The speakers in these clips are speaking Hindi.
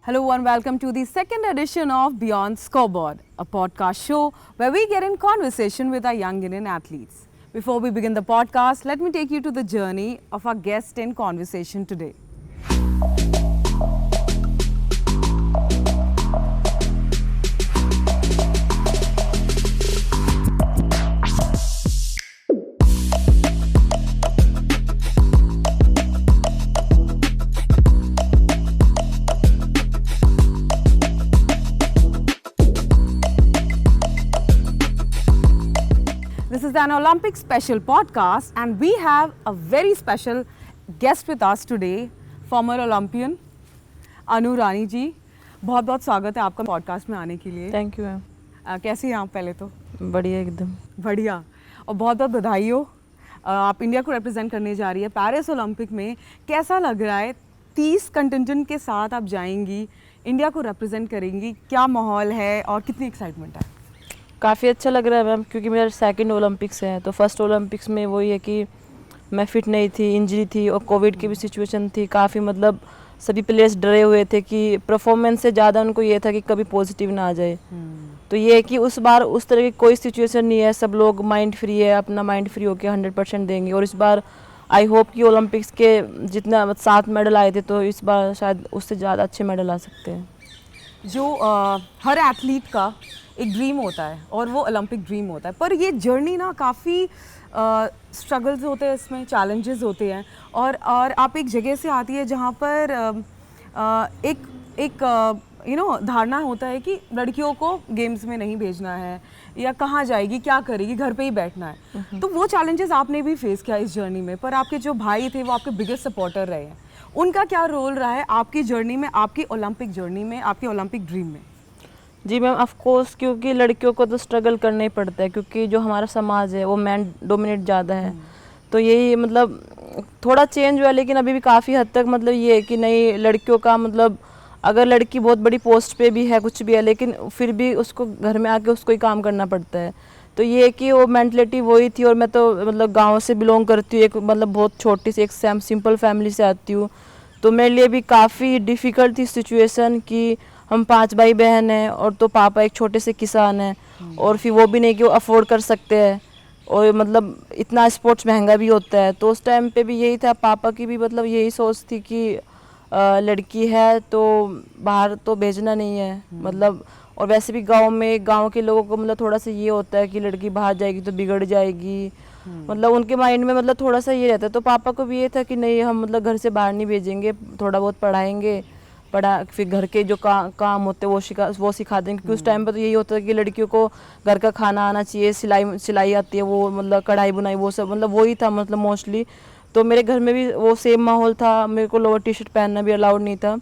Hello and welcome to the second edition of Beyond Scoreboard, a podcast show where we get in conversation with our young Indian athletes. Before we begin the podcast, let me take you to the journey of our guest in conversation today. This is an Olympic special podcast and we have a very special guest with us today, former Olympian अनु रानी जी। बहुत बहुत स्वागत है आपका पॉडकास्ट में आने के लिए। Thank you ma'am. कैसी हैं आप? पहले तो बढ़िया एकदम बढ़िया और बहुत बहुत बधाई हो। आप इंडिया को रिप्रेजेंट करने जा रही है पेरिस ओलंपिक में। कैसा लग रहा है? 30 कंटिजेंट के साथ आप जाएंगी, इंडिया को रिप्रेजेंट करेंगी, क्या माहौल है और कितनी एक्साइटमेंट है? काफ़ी अच्छा लग रहा है मैम, क्योंकि मेरा सेकंड ओलंपिक्स है। तो फर्स्ट ओलंपिक्स में वही है कि मैं फिट नहीं थी, इंजरी थी और कोविड की भी सिचुएशन थी। काफ़ी मतलब सभी प्लेयर्स डरे हुए थे कि परफॉर्मेंस से ज़्यादा उनको ये था कि कभी पॉजिटिव ना आ जाए। तो ये है कि उस बार उस तरह की कोई सिचुएशन नहीं है, सब लोग माइंड फ्री है, अपना माइंड फ्री होकर 100% देंगे। और इस बार आई होप कि ओलंपिक्स के जितना 7 मेडल आए थे, तो इस बार शायद उससे ज़्यादा अच्छे मेडल आ सकते हैं। जो हर एथलीट का एक ड्रीम होता है और वो ओलंपिक ड्रीम होता है, पर ये जर्नी ना काफ़ी स्ट्रगल्स होते हैं, इसमें चैलेंजेस होते हैं और आप एक जगह से आती है जहाँ पर एक धारणा होता है कि लड़कियों को गेम्स में नहीं भेजना है या कहाँ जाएगी, क्या करेगी, घर पे ही बैठना है। तो वो चैलेंजेस आपने भी फेस किया इस जर्नी में, पर आपके जो भाई थे वो आपके बिगेस्ट सपोर्टर रहे हैं। उनका क्या रोल रहा है आपकी जर्नी में, आपकी ओलंपिक जर्नी में, आपके ओलंपिक ड्रीम में? जी मैम, ऑफ कोर्स, क्योंकि लड़कियों को तो स्ट्रगल करना ही पड़ता है, क्योंकि जो हमारा समाज है वो मैन डोमिनेट ज़्यादा है। तो यही मतलब थोड़ा चेंज हुआ, लेकिन अभी भी काफ़ी हद तक मतलब ये है कि नहीं, लड़कियों का मतलब अगर लड़की बहुत बड़ी पोस्ट पे भी है, कुछ भी है, लेकिन फिर भी उसको घर में आके उसको ही काम करना पड़ता है। तो ये है कि वो मेंटलिटी वही थी। और मैं तो मतलब गाँव से बिलोंग करती हूँ, एक मतलब बहुत छोटी सी एक सिंपल फैमिली से आती हूँ। तो मेरे लिए भी काफ़ी डिफ़िकल्ट थी सिचुएशन कि हम 5 भाई बहन हैं और तो पापा एक छोटे से किसान हैं और फिर वो भी नहीं कि वो अफोर्ड कर सकते हैं और मतलब इतना स्पोर्ट्स महंगा भी होता है। तो उस टाइम पे भी यही था, पापा की भी मतलब यही सोच थी कि लड़की है तो बाहर तो भेजना नहीं है मतलब। और वैसे भी गांव के लोगों को मतलब थोड़ा सा ये होता है कि लड़की बाहर जाएगी तो बिगड़ जाएगी, मतलब उनके माइंड में मतलब थोड़ा सा ये रहता है। तो पापा को भी ये था कि नहीं, हम मतलब घर से बाहर नहीं भेजेंगे, थोड़ा बहुत पढ़ाएंगे, फिर घर के जो काम होते हैं वो सिखा देंगे। क्योंकि उस टाइम पर तो यही होता है कि लड़कियों को घर का खाना आना चाहिए, सिलाई आती है, वो मतलब कढ़ाई बुनाई वो सब मतलब वही था मतलब मोस्टली। तो मेरे घर में भी वो सेम माहौल था, मेरे को लोअर टी शर्ट पहनना भी अलाउड नहीं था।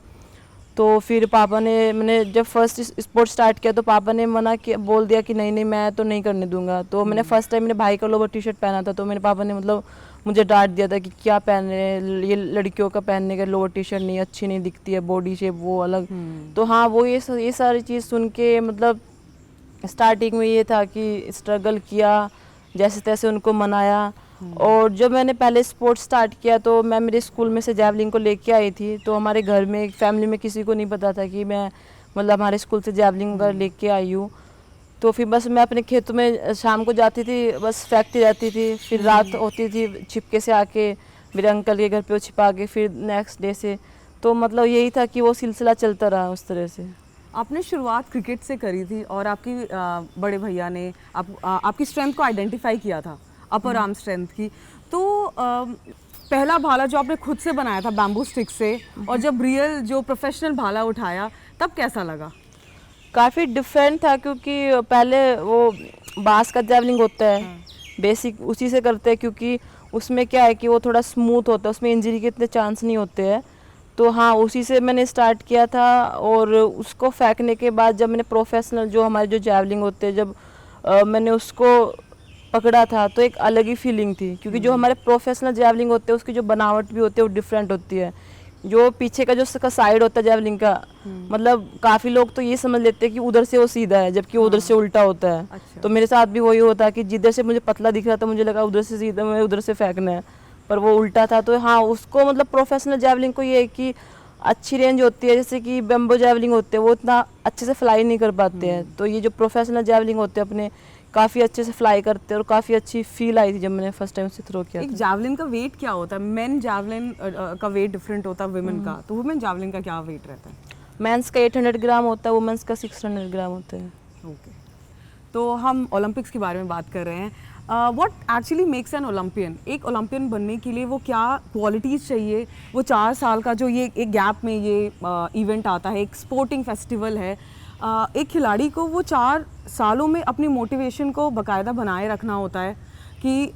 तो फिर पापा ने, मैंने जब फर्स्ट स्पोर्ट स्टार्ट किया तो पापा ने बोल दिया कि नहीं नहीं, मैं तो नहीं करने दूंगा। तो मैंने फर्स्ट टाइम मेरे भाई का लोअर टी शर्ट पहना था, तो मेरे पापा ने मतलब मुझे डांट दिया था कि क्या पहन रहे हैं, ये लड़कियों का पहनने का लोअर टी शर्ट नहीं, अच्छी नहीं दिखती है, बॉडी शेप वो अलग। तो हाँ, वो ये सारी चीज़ सुन के मतलब स्टार्टिंग में ये था कि स्ट्रगल किया, जैसे तैसे उनको मनाया। और जब मैंने पहले स्पोर्ट्स स्टार्ट किया तो मैं मेरे स्कूल में से जैवलिन को लेके आई थी। तो हमारे घर में फैमिली में किसी को नहीं पता था कि मैं मतलब हमारे स्कूल से जैवलिन वगैरह लेके आई हूँ। तो फिर बस मैं अपने खेतों में शाम को जाती थी, बस फेंकती रहती थी। फिर रात होती थी, छिपके से आके मेरे अंकल के घर पे वो छिपा के फिर नेक्स्ट डे से। तो मतलब यही था कि वो सिलसिला चलता रहा उस तरह से। आपने शुरुआत क्रिकेट से करी थी और आपकी बड़े भैया ने आपकी स्ट्रेंथ को आइडेंटिफाई किया था, अपर आर्म स्ट्रेंथ की। तो पहला भाला जो आपने खुद से बनाया था बैम्बू स्टिक से, और जब रियल जो प्रोफेशनल भाला उठाया तब कैसा लगा? काफ़ी डिफरेंट था, क्योंकि पहले वो बांस का जैवलिंग होता है, बेसिक उसी से करते हैं, क्योंकि उसमें क्या है कि वो थोड़ा स्मूथ होता है, उसमें इंजरी के इतने चांस नहीं होते हैं। तो हाँ, उसी से मैंने स्टार्ट किया था। और उसको फेंकने के बाद जब मैंने प्रोफेशनल जो हमारे जो जैवलिंग होते हैं, जब मैंने उसको पकड़ा था तो एक अलग ही फीलिंग थी। क्योंकि जो हमारे प्रोफेशनल जैवलिंग होते हैं उसकी जो बनावट भी होती है वो डिफरेंट होती है। जो पीछे का जो उसका साइड होता है जैवलिन का, मतलब काफ़ी लोग तो ये समझ लेते हैं कि उधर से वो सीधा है, जबकि उधर से उल्टा होता है। अच्छा। तो मेरे साथ भी वही होता है कि जिधर से मुझे पतला दिख रहा था मुझे लगा उधर से सीधा, मैं उधर से फेंकना है, पर वो उल्टा था। तो हाँ, उसको मतलब प्रोफेशनल जैवलिन को ये है कि अच्छी रेंज होती है, जैसे कि बम्बो जैवलिंग होते हैं वो इतना अच्छे से फ्लाई नहीं कर पाते हैं, तो ये जो प्रोफेशनल जैवलिंग होते हैं अपने काफ़ी अच्छे से फ्लाई करते हैं और काफ़ी अच्छी फील आई थी जब मैंने फर्स्ट टाइम उसे थ्रो किया एक था। जैवलिन का वेट क्या होता है? मेन जैवलिन का वेट डिफरेंट होता है वुमेन का, तो वुमेन जैवलिन का क्या वेट रहता है? मेंस का 800 ग्राम होता है, वुमेंस का 600 ग्राम होता है। ओके, तो हम ओलंपिक्स के बारे में बात कर रहे हैं। What actually makes an Olympian? एक ओलंपियन बनने के लिए वो क्या क्वालिटीज़ चाहिए? वो 4 साल का जो ये एक गैप में ये इवेंट आता है, एक स्पोर्टिंग फेस्टिवल है, एक खिलाड़ी को वो 4 सालों में अपनी मोटिवेशन को बाकायदा बनाए रखना होता है कि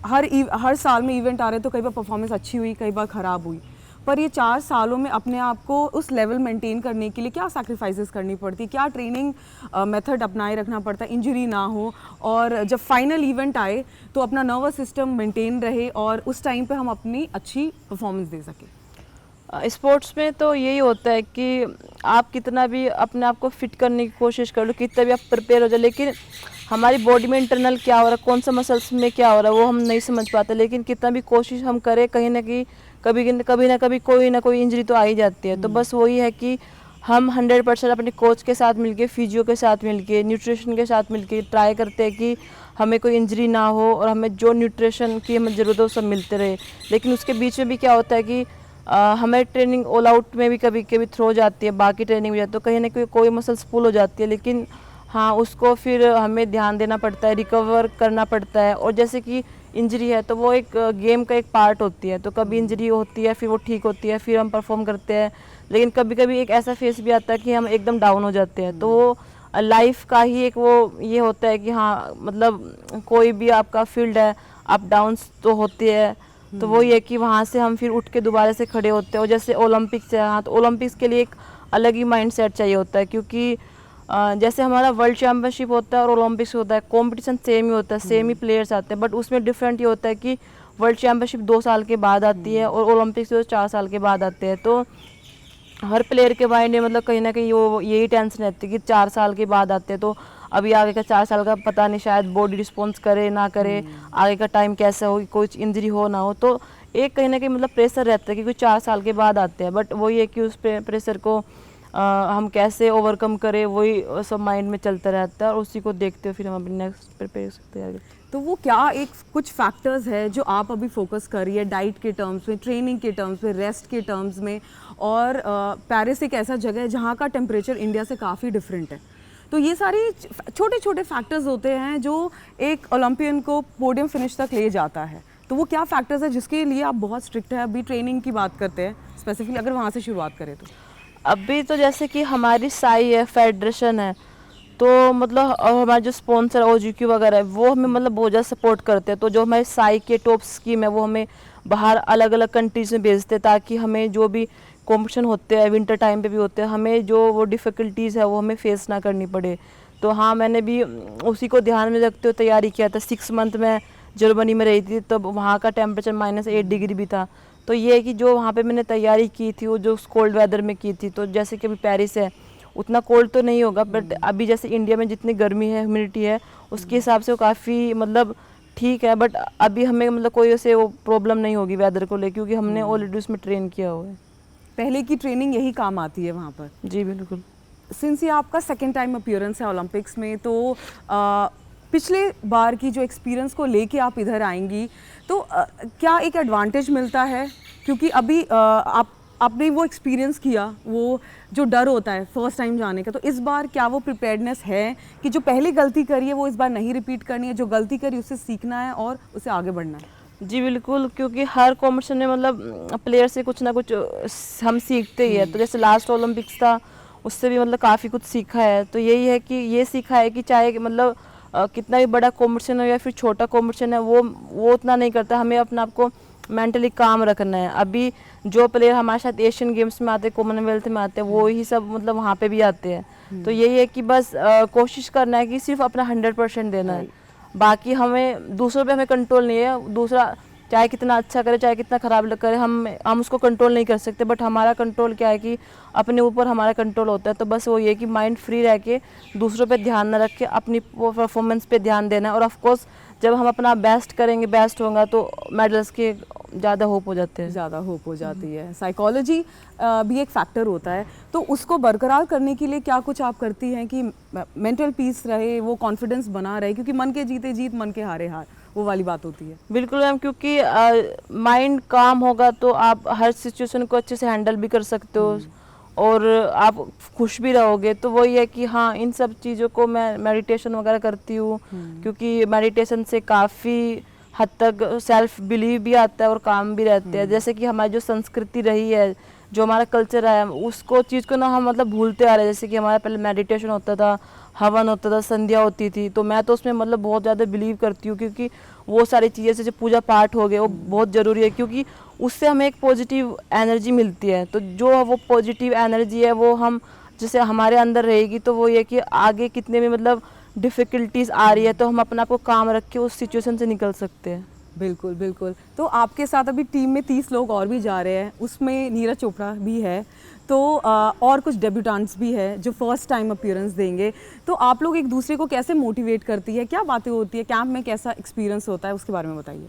हर साल में इवेंट आ रहे, तो कई बार परफॉर्मेंस अच्छी हुई, कई बार ख़राब हुई, पर ये 4 सालों में अपने आप को उस लेवल मेंटेन करने के लिए क्या सैक्रिफाइसेस करनी पड़ती, क्या ट्रेनिंग मेथड अपनाए रखना पड़ता है, इंजरी ना हो, और जब फाइनल इवेंट आए तो अपना नर्वस सिस्टम मेंटेन रहे और उस टाइम पे हम अपनी अच्छी परफॉर्मेंस दे सकें? स्पोर्ट्स में तो यही होता है कि आप कितना भी अपने आप को फिट करने की कोशिश कर लो, कितना भी आप प्रिपेयर हो जाए, लेकिन हमारी बॉडी में इंटरनल क्या हो रहा है, कौन सा मसल्स में क्या हो रहा है वो हम नहीं समझ पाते, लेकिन कितना भी कोशिश हम करें कहीं ना कहीं कभी कोई ना कोई इंजरी तो आ ही जाती है। तो बस वही है कि हम 100% अपने कोच के साथ मिलके, फिजियो के साथ मिलके, न्यूट्रिशन के साथ मिलके ट्राई करते हैं कि हमें कोई इंजरी ना हो और हमें जो न्यूट्रिशन की हमें ज़रूरत हो सब मिलते रहे। लेकिन उसके बीच में भी क्या होता है कि हमें ट्रेनिंग ऑल आउट में भी कभी कभी थ्रो जाती है, बाकी ट्रेनिंग में जाती है, तो कहीं ना कहीं कोई मसल्स पुल हो जाती है, लेकिन हाँ उसको फिर हमें ध्यान देना पड़ता है, रिकवर करना पड़ता है। और जैसे कि इंजरी है तो वो एक गेम का एक पार्ट होती है, तो कभी इंजरी होती है फिर वो ठीक होती है, फिर हम परफॉर्म करते हैं, लेकिन कभी कभी एक ऐसा फेस भी आता है कि हम एकदम डाउन हो जाते हैं। तो वो लाइफ का ही एक वो ये होता है कि हाँ मतलब कोई भी आपका फील्ड है, अप डाउन्स तो होती है, तो वो ये कि वहाँ से हम फिर उठ के दोबारा से खड़े होते हैं। और जैसे ओलंपिक्स है, हाँ तो ओलंपिक्स के लिए एक अलग ही माइंडसेट चाहिए होता है, क्योंकि जैसे हमारा वर्ल्ड चैम्पियनशिप होता है और ओलंपिक्स होता है, कंपटीशन सेम ही होता है, सेम ही प्लेयर्स आते हैं, बट उसमें डिफरेंट ये होता है कि वर्ल्ड चैम्पियनशिप 2 साल के बाद आती है और ओलंपिक्स 4 साल के बाद आते हैं। तो हर प्लेयर के माइंड में मतलब कहीं ना कहीं वो यही टेंशन रहती है कि 4 साल के बाद आते हैं, तो अभी आगे का 4 साल का पता नहीं, शायद बॉडी रिस्पॉन्स करे ना करे, आगे का टाइम कैसा हो, कोई इंजरी हो ना हो, तो एक कहीं ना कहीं मतलब प्रेशर रहता है कि कोई 4 साल के बाद आते हैं। बट वही है कि उस प्रेशर को हम कैसे ओवरकम करें वही सब माइंड में चलता रहता है, और उसी को देखते हुए फिर हम अपनी नेक्स्ट प्रिपरेशन तैयार करते हैं। तो वो क्या एक कुछ फैक्टर्स है जो आप अभी फोकस कर रही है डाइट के टर्म्स में, ट्रेनिंग के टर्म्स में, रेस्ट के टर्म्स में? और पेरिस एक ऐसा जगह है जहाँ का टेम्परेचर इंडिया से काफ़ी डिफरेंट है, तो ये सारे छोटे छोटे फैक्टर्स होते हैं जो एक ओलंपियन को पोडियम फिनिश तक ले जाता है। तो वो क्या फैक्टर्स है जिसके लिए आप बहुत स्ट्रिक्ट है? अभी ट्रेनिंग की बात करते हैं स्पेसिफिकली, अगर वहाँ से शुरुआत करें तो। अभी तो जैसे कि हमारी साई है, फेडरेशन है, तो मतलब हमारे जो स्पॉन्सर OGQ वगैरह है वो हमें मतलब बहुत ज़्यादा सपोर्ट करते हैं। तो जो हमारी साई के टॉप स्कीम है वो हमें बाहर अलग अलग कंट्रीज में भेजते हैं, ताकि हमें जो भी कॉम्पिटिशन होते हैं विंटर टाइम पे भी होते हैं, हमें जो वो डिफ़िकल्टीज़ है वो हमें फेस ना करनी पड़े। तो हाँ मैंने भी उसी को ध्यान में रखते हुए तैयारी किया था। 6 मंथ में जर्मनी में रही थी, तब वहाँ का टेम्परेचर -8 डिग्री भी था। तो ये है कि जो वहाँ पे मैंने तैयारी की थी वो जो कोल्ड वेदर में की थी, तो जैसे कि अभी पेरिस है उतना कोल्ड तो नहीं होगा, बट अभी जैसे इंडिया में जितनी गर्मी है, ह्यूमिडिटी है, उसके हिसाब से वो काफ़ी मतलब ठीक है। बट अभी हमें मतलब कोई ऐसे वो प्रॉब्लम नहीं होगी वेदर को लेकर, क्योंकि हमने ऑलरेडी उसमें ट्रेन किया हुआ है। पहले की ट्रेनिंग यही काम आती है वहाँ पर? जी बिल्कुल। सिंस ये आपका सेकेंड टाइम अपीयरेंस है ओलंपिक्स में, तो पिछले बार की जो एक्सपीरियंस को लेके आप इधर आएंगी, तो क्या एक एडवांटेज मिलता है? क्योंकि अभी आपने वो एक्सपीरियंस किया, वो जो डर होता है फर्स्ट टाइम जाने का, तो इस बार क्या वो प्रिपेयर्डनेस है कि जो पहले गलती करी है वो इस बार नहीं रिपीट करनी है, जो गलती करी उससे सीखना है और उससे आगे बढ़ना है? जी बिल्कुल, क्योंकि हर कॉम्पिटिशन में मतलब प्लेयर से कुछ ना कुछ हम सीखते ही है। तो जैसे लास्ट ओलंपिक्स था उससे भी मतलब काफ़ी कुछ सीखा है। तो यही है कि ये सीखा है कि चाहे मतलब कितना भी बड़ा कॉम्पिटिशन हो या फिर छोटा कॉम्पिटिशन है, वो उतना नहीं करता, हमें अपने आप को मेंटली काम रखना है। अभी जो प्लेयर हमारे साथ एशियन गेम्स में आते हैं, कॉमनवेल्थ में आते हैं, वो ही सब मतलब वहाँ पे भी आते हैं। तो यही है कि बस कोशिश करना है कि सिर्फ अपना 100% देना है, बाकी हमें दूसरों पे हमें कंट्रोल नहीं है। दूसरा चाहे कितना अच्छा करे चाहे कितना ख़राब करे, हम उसको कंट्रोल नहीं कर सकते, बट हमारा कंट्रोल क्या है कि अपने ऊपर हमारा कंट्रोल होता है। तो बस वो ये कि माइंड फ्री रह के दूसरों पे ध्यान न रख के अपनी परफॉर्मेंस पे ध्यान देना है। और ऑफ कोर्स जब हम अपना बेस्ट करेंगे, बेस्ट होगा तो मेडल्स के ज़्यादा होप हो जाते हैं। ज़्यादा होप हो जाती है। साइकोलॉजी भी एक फैक्टर होता है, तो उसको बरकरार करने के लिए क्या कुछ आप करती हैं कि मेंटल पीस रहे, वो कॉन्फिडेंस बना रहे, क्योंकि मन के जीते जीत मन के हारे हार, वो वाली बात होती है। बिल्कुल मैम, क्योंकि माइंड काम होगा तो आप हर सिचुएशन को अच्छे से हैंडल भी कर सकते हो और आप खुश भी रहोगे। तो वही है कि हाँ, इन सब चीज़ों को मैं मेडिटेशन वगैरह करती हूँ, क्योंकि मेडिटेशन से काफ़ी हद तक सेल्फ बिलीव भी आता है और काम भी रहते हैं। जैसे कि हमारी जो संस्कृति रही है, जो हमारा कल्चर है, उसको चीज़ को ना हम मतलब भूलते आ रहे हैं। जैसे कि हमारा पहले मेडिटेशन होता था, हवन होता था, संध्या होती थी, तो मैं तो उसमें मतलब बहुत ज़्यादा बिलीव करती हूँ, क्योंकि वो सारी चीज़ें जैसे पूजा पाठ हो गए वो बहुत ज़रूरी है, क्योंकि उससे हमें एक पॉजिटिव एनर्जी मिलती है। तो जो वो पॉजिटिव एनर्जी है वो हम जैसे हमारे अंदर रहेगी तो वो ये कि आगे कितने भी मतलब डिफ़िकल्टीज आ रही है तो हम अपने आप को काम रख के उस सिचुएशन से निकल सकते हैं। बिल्कुल बिल्कुल। तो आपके साथ अभी टीम में 30 लोग और भी जा रहे हैं, उसमें नीरज चोपड़ा भी है, तो और कुछ डेब्यूटेंट्स भी है जो फर्स्ट टाइम अपीयरेंस देंगे। तो आप लोग एक दूसरे को कैसे मोटिवेट करती है, क्या बातें होती है कैंप में, कैसा एक्सपीरियंस होता है, उसके बारे में बताइए।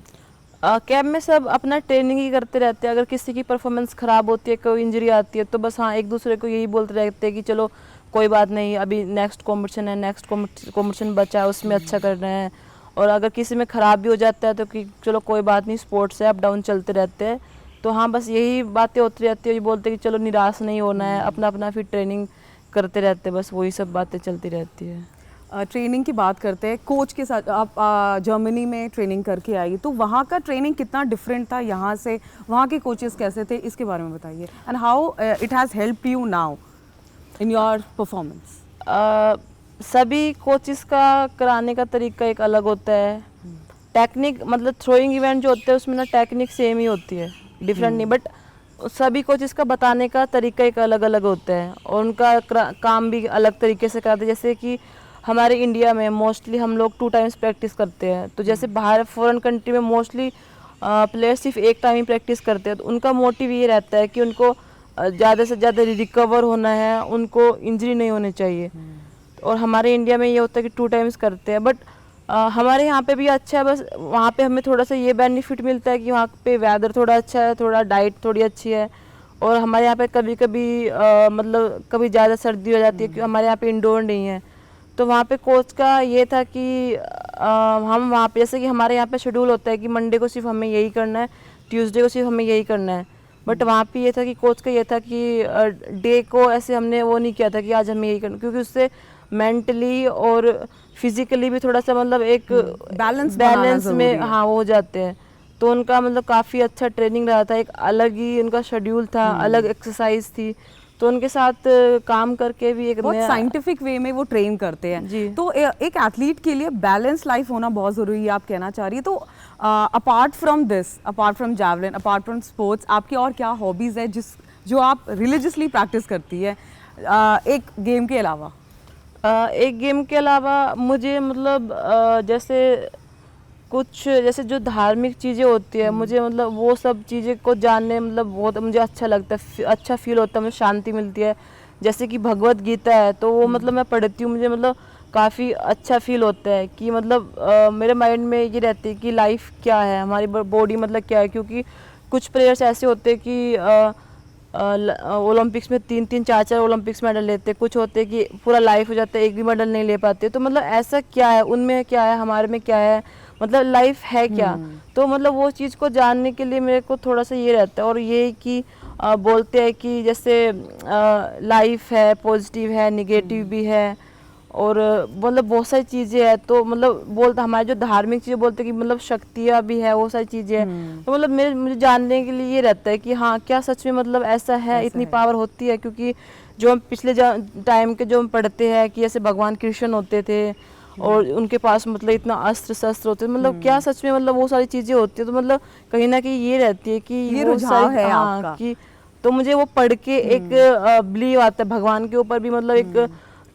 कैंप में सब अपना ट्रेनिंग ही करते रहते हैं। अगर किसी की परफॉर्मेंस ख़राब होती है, कोई इंजरी आती है, तो बस हाँ एक दूसरे को यही बोलते रहते हैं कि चलो कोई बात नहीं, अभी नेक्स्ट कॉम्पिटिशन है, नेक्स्ट कॉम्पिटिशन बचा है, उसमें अच्छा करना है। और अगर किसी में ख़राब भी हो जाता है तो कि चलो कोई बात नहीं, स्पोर्ट्स है, अप डाउन चलते रहते हैं। तो हाँ बस यही बातें होती रहती है, ये बोलते हैं कि चलो निराश नहीं होना है, अपना अपना फिर ट्रेनिंग करते रहते हैं, बस वही सब बातें चलती रहती है। ट्रेनिंग की बात करते हैं, कोच के साथ आप जर्मनी में ट्रेनिंग करके आई, तो वहाँ का ट्रेनिंग कितना डिफरेंट था यहाँ से, वहाँ के कोचेस कैसे थे, इसके बारे में बताइए, and how it has helped you now in your performance. सभी कोचेस का कराने का तरीका एक अलग होता है। टेक्निक मतलब थ्रोइंग इवेंट जो होते हैं उसमें ना टेक्निक सेम ही होती है, डिफरेंट नहीं, बट सभी कोचेस का बताने का तरीका एक अलग अलग होता है और उनका काम भी अलग तरीके से करते हैं। जैसे कि हमारे इंडिया में मोस्टली हम लोग 2 टाइम्स प्रैक्टिस करते हैं, तो जैसे बाहर फॉरेन कंट्री में मोस्टली प्लेयर सिर्फ एक टाइम ही प्रैक्टिस करते हैं। तो उनका मोटिव ये रहता है कि उनको ज़्यादा से ज़्यादा रिकवर होना है, उनको इंजरी नहीं होनी चाहिए। और हमारे इंडिया में ये होता है कि 2 टाइम्स करते हैं, बट हमारे यहाँ पे भी अच्छा है, बस वहाँ पे हमें थोड़ा सा ये बेनिफिट मिलता है कि वहाँ पे वेदर थोड़ा अच्छा है, थोड़ा डाइट थोड़ी अच्छी है। और हमारे यहाँ पे कभी कभी मतलब कभी ज़्यादा सर्दी हो जाती है, क्योंकि हमारे यहाँ पे इंडोर नहीं है। तो वहाँ पे कोच का ये था कि हम वहाँ पे जैसे कि हमारे यहाँ पे शेड्यूल होता है कि मंडे को सिर्फ हमें यही करना है, ट्यूसडे को सिर्फ हमें यही करना है, बट वहाँ पे ये था कि कोच का ये था कि डे को ऐसे हमने वो नहीं किया था कि आज हमें यही करना, क्योंकि उससे मेंटली और फिजिकली भी थोड़ा सा मतलब एक बैलेंस में हाँ वो हो जाते हैं। तो उनका मतलब काफ़ी अच्छा ट्रेनिंग रहा था, एक अलग ही उनका शेड्यूल था, अलग एक्सरसाइज थी। तो उनके साथ काम करके भी एक बहुत साइंटिफिक वे में वो ट्रेन करते हैं जी। तो एक एथलीट के लिए बैलेंस लाइफ होना बहुत ज़रूरी है, आप कहना चाह रही है। तो apart from this, apart from javelin, apart from sports, आपकी और क्या हॉबीज़ है जो आप रिलीजियसली प्रैक्टिस करती है एक गेम के अलावा? एक गेम के अलावा मुझे मतलब जैसे कुछ जैसे जो धार्मिक चीज़ें होती है, मुझे मतलब वो सब चीज़ें को जानने मतलब बहुत मुझे अच्छा लगता है, अच्छा फील होता है, मुझे शांति मिलती है। जैसे कि भगवत गीता है तो वो मतलब मैं पढ़ती हूँ, मुझे मतलब काफ़ी अच्छा फील होता है कि मतलब मेरे माइंड में ये रहती है कि लाइफ क्या है, हमारी बॉडी मतलब क्या है। क्योंकि कुछ प्लेयर्स ऐसे होते हैं कि ओलंपिक्स में 3-3 4-4 ओलंपिक्स मेडल लेते, कुछ होते कि पूरा लाइफ हो जाता है एक भी मेडल नहीं ले पाते। तो मतलब ऐसा क्या है, उनमें क्या है, हमारे में क्या है, मतलब लाइफ है क्या। तो मतलब वो चीज़ को जानने के लिए मेरे को थोड़ा सा ये रहता है। और ये कि बोलते हैं कि जैसे लाइफ है, पॉजिटिव है, निगेटिव भी है, और मतलब बहुत सारी चीज़ें हैं। तो मतलब बोलते हमारे जो धार्मिक चीज़ें बोलते हैं कि मतलब शक्तियाँ भी है, वो सारी चीज़ें हैं। तो मतलब मुझे जानने के लिए ये रहता है कि हाँ क्या सच में मतलब ऐसा है, इतनी पावर होती है। क्योंकि जो हम पिछले टाइम के जो हम पढ़ते हैं कि जैसे भगवान कृष्ण होते थे और उनके पास मतलब इतना अस्त्र शस्त्र होते थे, मतलब क्या सच में मतलब वो सारी चीज़ें होती है। तो मतलब कहीं ना कहीं ये रहती है कि ये रुझाव है आपका कि तो मुझे वो पढ़ के एक बिलीव आता है भगवान के ऊपर भी, मतलब एक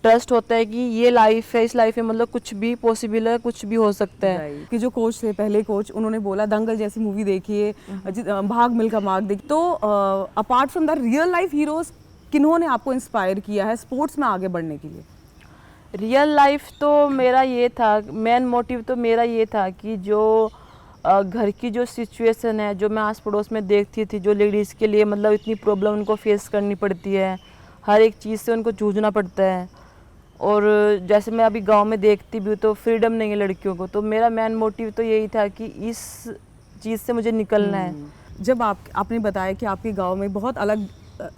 ट्रस्ट होता है कि ये लाइफ है, इस लाइफ में मतलब कुछ भी पॉसिबल है, कुछ भी हो सकता है। कि जो कोच थे, पहले कोच, उन्होंने बोला दंगल जैसी मूवी देखिए, भाग मिल्खा भाग देखिए। तो apart from the real life heroes, किन्होंने आपको इंस्पायर किया है स्पोर्ट्स में आगे बढ़ने के लिए? रियल लाइफ तो मेरा ये था, मेन मोटिव तो मेरा ये था कि जो घर की जो सिचुएशन है, जो मैं आस पड़ोस में देखती थी, जो लेडीज़ के लिए मतलब इतनी प्रॉब्लम उनको फेस करनी पड़ती है, हर एक चीज़ से उनको जूझना पड़ता है। और जैसे मैं अभी गांव में देखती भी हूँ तो फ्रीडम नहीं है लड़कियों को, तो मेरा मेन मोटिव तो यही था कि इस चीज़ से मुझे निकलना है। जब आपने बताया कि आपके गांव में बहुत अलग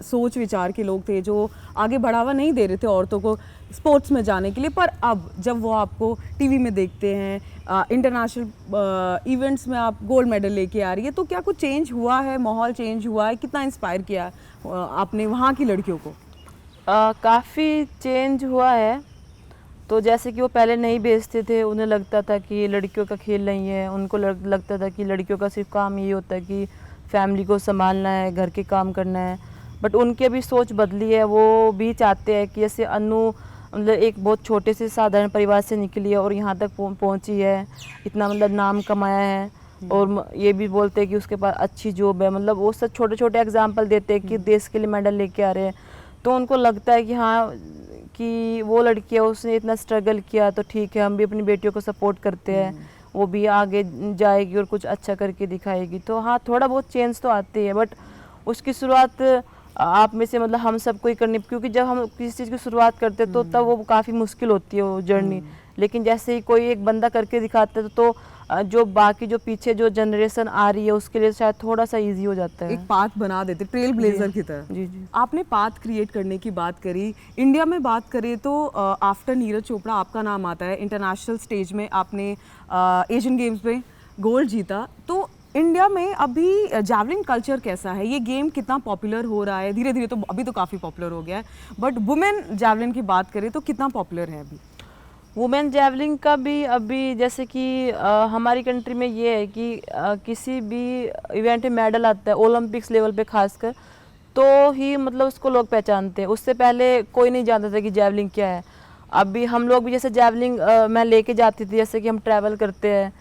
सोच विचार के लोग थे जो आगे बढ़ावा नहीं दे रहे थे औरतों को स्पोर्ट्स में जाने के लिए, पर अब जब वो आपको टीवी में देखते हैं, इंटरनेशनल इवेंट्स में आप गोल्ड मेडल लेके आ रही है, तो क्या कुछ चेंज हुआ है, माहौल चेंज हुआ है? कितना इंस्पायर किया आपने वहाँ की लड़कियों को? काफ़ी चेंज हुआ है। तो जैसे कि वो पहले नहीं भेजते थे, उन्हें लगता था कि लड़कियों का खेल नहीं है, उनको लगता था कि लड़कियों का सिर्फ काम ये होता है कि फैमिली को संभालना है, घर के काम करना है। बट उनकी अभी सोच बदली है, वो भी चाहते हैं कि जैसे अनु मतलब एक बहुत छोटे से साधारण परिवार से निकली है और यहाँ तक पहुँची है, इतना मतलब नाम कमाया है, और ये भी बोलते हैं कि उसके पास अच्छी जॉब है। मतलब वो सब छोटे छोटे एग्जाम्पल देते हैं कि देश के लिए मेडल लेके आ रहे हैं, तो उनको लगता है कि हाँ कि वो लड़की है, उसने इतना स्ट्रगल किया, तो ठीक है हम भी अपनी बेटियों को सपोर्ट करते हैं, वो भी आगे जाएगी और कुछ अच्छा करके दिखाएगी। तो हाँ थोड़ा बहुत चेंज तो आती है, बट उसकी शुरुआत आप में से मतलब हम सबको ही करनी, क्योंकि जब हम किसी चीज़ की शुरुआत करते हैं तो तब वो काफ़ी मुश्किल होती है वो जर्नी, लेकिन जैसे ही कोई एक बंदा करके दिखाता है तो जो बाकी जो पीछे जो जनरेशन आ रही है उसके लिए शायद थोड़ा सा इजी हो जाता है। एक पाथ बना देते, ट्रेल ब्लेजर की तरह। जी जी। आपने पाथ क्रिएट करने की बात करी, इंडिया में बात करें तो आफ्टर नीरज चोपड़ा आपका नाम आता है। इंटरनेशनल स्टेज में आपने एशियन गेम्स में गोल्ड जीता, तो इंडिया में अभी जैवलिन कल्चर कैसा है? ये गेम कितना पॉपुलर हो रहा है? धीरे धीरे तो अभी तो काफ़ी पॉपुलर हो गया है, बट वुमेन जैवलिन की बात करें तो कितना पॉपुलर है अभी? वुमेन जैवलिन का भी अभी जैसे कि हमारी कंट्री में ये है कि किसी भी इवेंट में मेडल आता है ओलंपिक्स लेवल पे खासकर, तो ही मतलब उसको लोग पहचानते हैं। उससे पहले कोई नहीं जानता था कि जैवलिन क्या है। अभी हम लोग भी जैसे जैवलिन मैं लेके जाती थी, जैसे कि हम ट्रैवल करते हैं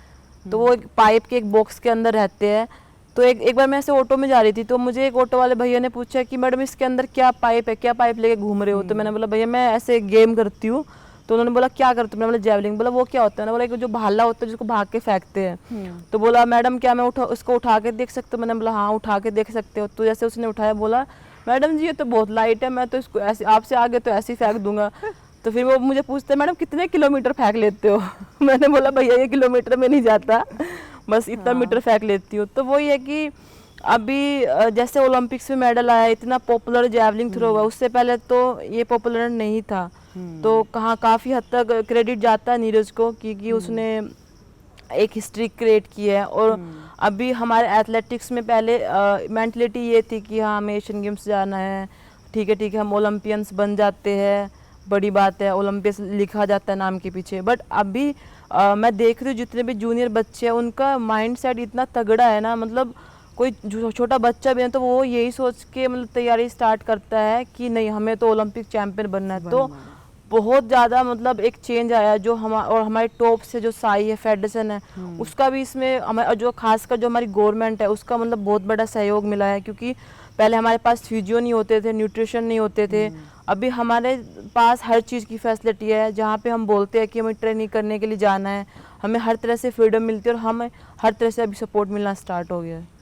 तो वो एक पाइप के एक बॉक्स के अंदर रहते हैं। तो एक बार मैं ऐसे ऑटो में जा रही थी तो मुझे एक ऑटो वाले भैया ने पूछा कि मैडम इसके अंदर क्या पाइप है, क्या पाइप लेके घूम रहे हो? तो मैंने बोला भैया मैं ऐसे गेम करती हूँ। तो उन्होंने बोला क्या करते हो? मैंने बोला जैवलिन। बोला वो क्या होता है? मैंने बोला एक जो भाला होता है जिसको भाग के फेंकते हैं। तो बोला मैडम क्या मैं उसको उठा के देख सकता हूँ? मैंने बोला हाँ उठा के देख सकते हो। तो जैसे उसने उठाया, बोला मैडम जी ये तो बहुत लाइट है, मैं तो इसको ऐसे आपसे आगे तो ऐसे ही फेंक दूंगा। तो फिर वो मुझे पूछते मैडम कितने किलोमीटर फेंक लेते हो? मैंने बोला भैया ये किलोमीटर में नहीं जाता, बस इतना मीटर फेंक लेती हूँ। तो वही है कि अभी जैसे ओलंपिक्स में मेडल आया, इतना पॉपुलर जैवलिन थ्रो हुआ, उससे पहले तो ये पॉपुलर नहीं था। तो कहाँ काफ़ी हद तक क्रेडिट जाता है नीरज को, क्योंकि उसने एक हिस्ट्री क्रिएट की है। और अभी हमारे एथलेटिक्स में पहले मेंटलिटी ये थी कि हाँ हमें एशियन गेम्स जाना है, ठीक है हम ओलंपियंस बन जाते हैं, बड़ी बात है, ओलंपिक्स लिखा जाता है नाम के पीछे। बट अभी मैं देख रही हूँ जितने भी जूनियर बच्चे हैं उनका माइंड सेट इतना तगड़ा है ना, मतलब कोई छोटा बच्चा भी है तो वो यही सोच के मतलब तैयारी स्टार्ट करता है कि नहीं हमें तो ओलंपिक चैंपियन बनना है। तो बहुत ज़्यादा मतलब एक चेंज आया जो और हमारे टॉप से जो साई है फेडरेशन है उसका भी इसमें हमारे जो खासकर जो हमारी गवर्नमेंट है उसका मतलब बहुत बड़ा सहयोग मिला है। क्योंकि पहले हमारे पास फिजियो नहीं होते थे, न्यूट्रिशन नहीं होते थे, अभी हमारे पास हर चीज़ की फैसिलिटी है। जहाँ पे हम बोलते हैं कि हमें ट्रेनिंग करने के लिए जाना है, हमें हर तरह से फ्रीडम मिलती है और हमें हर तरह से अभी सपोर्ट मिलना स्टार्ट हो गया है।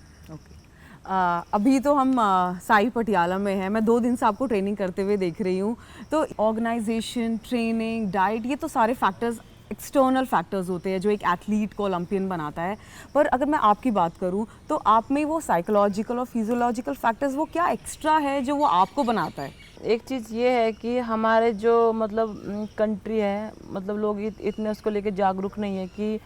अभी तो हम साई पटियाला में हैं, मैं 2 दिन से आपको ट्रेनिंग करते हुए देख रही हूँ। तो ऑर्गेनाइजेशन, ट्रेनिंग, डाइट, ये तो सारे फैक्टर्स एक्सटर्नल फैक्टर्स होते हैं जो एक एथलीट को ओलंपियन बनाता है। पर अगर मैं आपकी बात करूँ तो आप में वो साइकोलॉजिकल और फिजियोलॉजिकल फैक्टर्स वो क्या एक्स्ट्रा है जो वो आपको बनाता है? एक चीज़ ये है कि हमारे जो मतलब कंट्री है, मतलब लोग इतने उसको लेके जागरूक नहीं है कि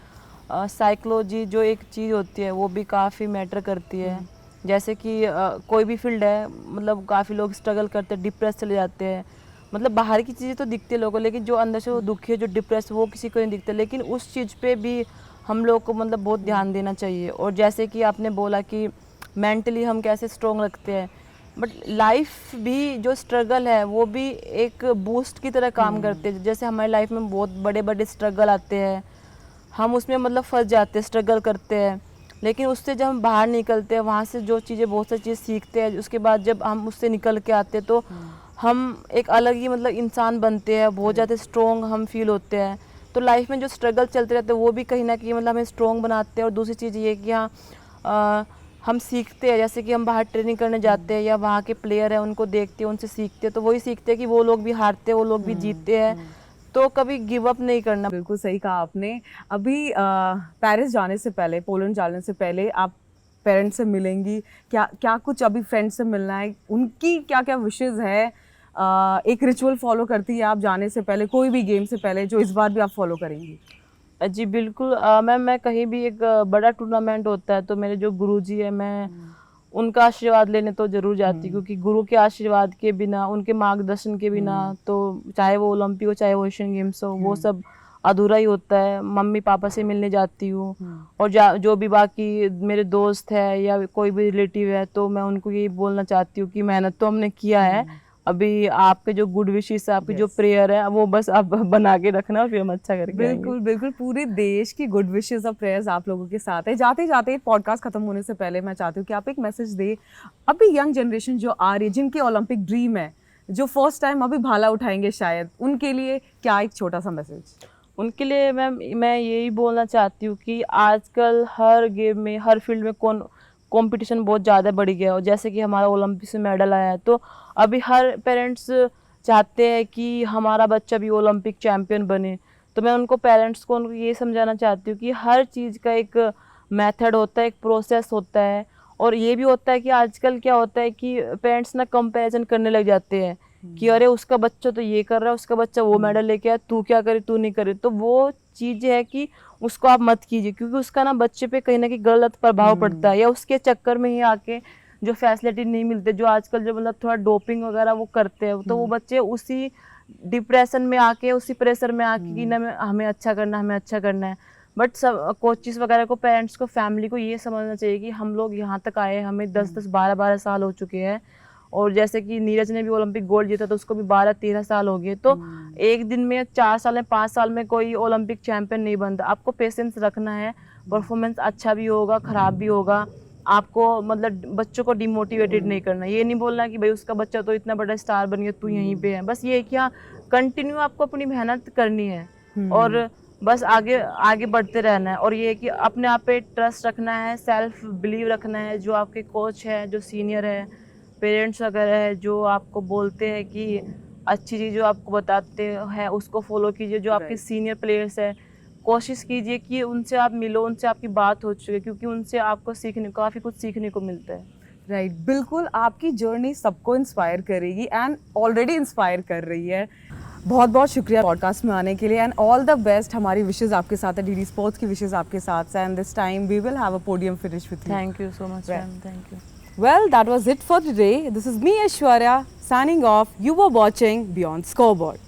साइकोलॉजी जो एक चीज़ होती है वो भी काफ़ी मैटर करती है। जैसे कि कोई भी फील्ड है, मतलब काफ़ी लोग स्ट्रगल करते हैं, डिप्रेस चले जाते हैं। मतलब बाहर की चीज़ें तो दिखती है लोगों को, लेकिन जो अंदर से वो दुखी है, जो डिप्रेस, वो किसी को नहीं दिखता। लेकिन उस चीज़ पे भी हम लोग को मतलब बहुत ध्यान देना चाहिए। और जैसे कि आपने बोला कि मेंटली हम कैसे स्ट्रॉन्ग रखते हैं, बट लाइफ भी जो स्ट्रगल है वो भी एक बूस्ट की तरह काम करते हैं। जैसे हमारी लाइफ में बहुत बड़े बड़े स्ट्रगल आते हैं, हम उसमें मतलब फंस जाते हैं, स्ट्रगल करते हैं, लेकिन उससे जब हम बाहर निकलते हैं, वहाँ से जो चीज़ें बहुत सारी चीज़ सीखते हैं, उसके बाद जब हम उससे निकल के आते हैं तो हम एक अलग ही मतलब इंसान बनते हैं, बहुत ज़्यादा स्ट्रॉन्ग हम फील होते हैं। तो लाइफ में जो स्ट्रगल चलते रहते हैं वो भी कहीं ना कहीं मतलब हमें स्ट्रॉन्ग बनाते हैं। और दूसरी चीज़ ये कि हाँ, हम सीखते हैं, जैसे कि हम बाहर ट्रेनिंग करने जाते हैं या वहाँ के प्लेयर हैं उनको देखते हैं, उनसे सीखते हैं, तो वही सीखते हैं कि वो लोग भी हारते हैं, वो लोग भी जीतते हैं, तो कभी गिव अप नहीं करना। बिल्कुल सही कहा आपने। अभी पेरिस जाने से पहले, पोलैंड जाने से पहले आप पेरेंट्स से मिलेंगी, क्या क्या कुछ अभी फ्रेंड्स से मिलना है, उनकी क्या क्या विशेज़ है? एक रिचुअल फॉलो करती है आप जाने से पहले, कोई भी गेम से पहले, जो इस बार भी आप फॉलो करेंगी? जी बिल्कुल। मैम मैं कहीं भी एक बड़ा टूर्नामेंट होता है तो मेरे जो गुरुजी है, मैं उनका आशीर्वाद लेने तो ज़रूर जाती हूँ, क्योंकि गुरु के आशीर्वाद के बिना, उनके मार्गदर्शन के बिना तो चाहे वो ओलंपिक हो चाहे वो एशियन गेम्स हो, वो सब अधूरा ही होता है। मम्मी पापा से मिलने जाती हूँ, और जो भी बाकी मेरे दोस्त है या कोई भी रिलेटिव है, तो मैं उनको यही बोलना चाहती हूँ कि मेहनत तो हमने किया है, अभी आपके जो गुड विशेस है, आपकी जो प्रेयर है, वो बस आप बना के रखना और फिर हम अच्छा करके आएंगे। बिल्कुल बिल्कुल, पूरे देश की गुड विशेस और प्रेयर्स आप लोगों के साथ है। जाते जाते पॉडकास्ट खत्म होने से पहले मैं चाहती हूँ कि आप एक मैसेज दे अभी यंग जनरेशन जो आ रही है, जिनके ओलंपिक ड्रीम है, जो फर्स्ट टाइम अभी भाला उठाएंगे शायद, उनके लिए क्या एक छोटा सा मैसेज? उनके लिए मैं यही बोलना चाहती हूँ कि आजकल हर गेम में, हर फील्ड में कंपटीशन बहुत ज़्यादा बढ़ गया है। और जैसे कि हमारा ओलंपिक से मेडल आया है, तो अभी हर पेरेंट्स चाहते हैं कि हमारा बच्चा भी ओलंपिक चैम्पियन बने। तो मैं उनको पेरेंट्स को उनको ये समझाना चाहती हूँ कि हर चीज़ का एक मेथड होता है, एक प्रोसेस होता है। और ये भी होता है कि आजकल क्या होता है कि पेरेंट्स ना कंपैरिजन करने लग जाते हैं कि अरे उसका बच्चा तो ये कर रहा है, उसका बच्चा वो मेडल लेके आया, तू क्या करे, तू नहीं करे। तो वो चीज़ है कि उसको आप मत कीजिए, क्योंकि उसका ना बच्चे पे कहीं ना कहीं गलत प्रभाव पड़ता है, या उसके चक्कर में ही आके जो फैसिलिटी नहीं मिलते, जो आजकल जो मतलब थोड़ा डोपिंग वगैरह वो करते हैं, तो वो बच्चे उसी डिप्रेशन में आके, उसी प्रेशर में आके कि ना हमें अच्छा करना, हमें अच्छा करना है। बट सब कोचेस वगैरह को, पेरेंट्स को, फैमिली को ये समझना चाहिए कि हम लोग यहाँ तक आए, हमें 10-10, 12-12 साल हो चुके हैं। और जैसे कि नीरज ने भी ओलंपिक गोल्ड जीता, तो उसको भी 12-13 साल हो गए। तो एक दिन में, 4 साल में, 5 साल में कोई ओलंपिक चैंपियन नहीं बनता। आपको पेशेंस रखना है, परफॉर्मेंस अच्छा भी होगा, ख़राब भी होगा। आपको मतलब बच्चों को डिमोटिवेटेड नहीं करना, ये नहीं बोलना कि भाई उसका बच्चा तो इतना बड़ा स्टार बन गया, तू यहीं पे है। बस ये है कि हाँ, कंटिन्यू आपको अपनी मेहनत करनी है और बस आगे आगे बढ़ते रहना है। और ये है कि अपने आप पे ट्रस्ट रखना है, सेल्फ बिलीव रखना है। जो आपके कोच है, जो सीनियर है, पेरेंट्स वगैरह है, जो आपको बोलते हैं कि अच्छी चीज़ जो आपको बताते हैं उसको फॉलो कीजिए। जो आपके सीनियर प्लेयर्स है, कोशिश कीजिए कि उनसे आप मिलो, उनसे आपकी बात हो चुकी है, क्योंकि उनसे आपको काफ़ी कुछ सीखने को मिलता है। राइट, बिल्कुल आपकी जर्नी सबको इंस्पायर करेगी एंड ऑलरेडी इंस्पायर कर रही है। बहुत बहुत शुक्रिया पॉडकास्ट में आने के लिए एंड ऑल द बेस्ट। हमारी विशेज़ आपके साथ है, डीडी स्पोर्ट्स की विशेज़ आपके साथ है, and this time we will have a podium finish with you. Thank you so much ma'am, thank you. Well, that was it for today. This is me, Aishwarya, signing off. You were watching Beyond Scoreboard.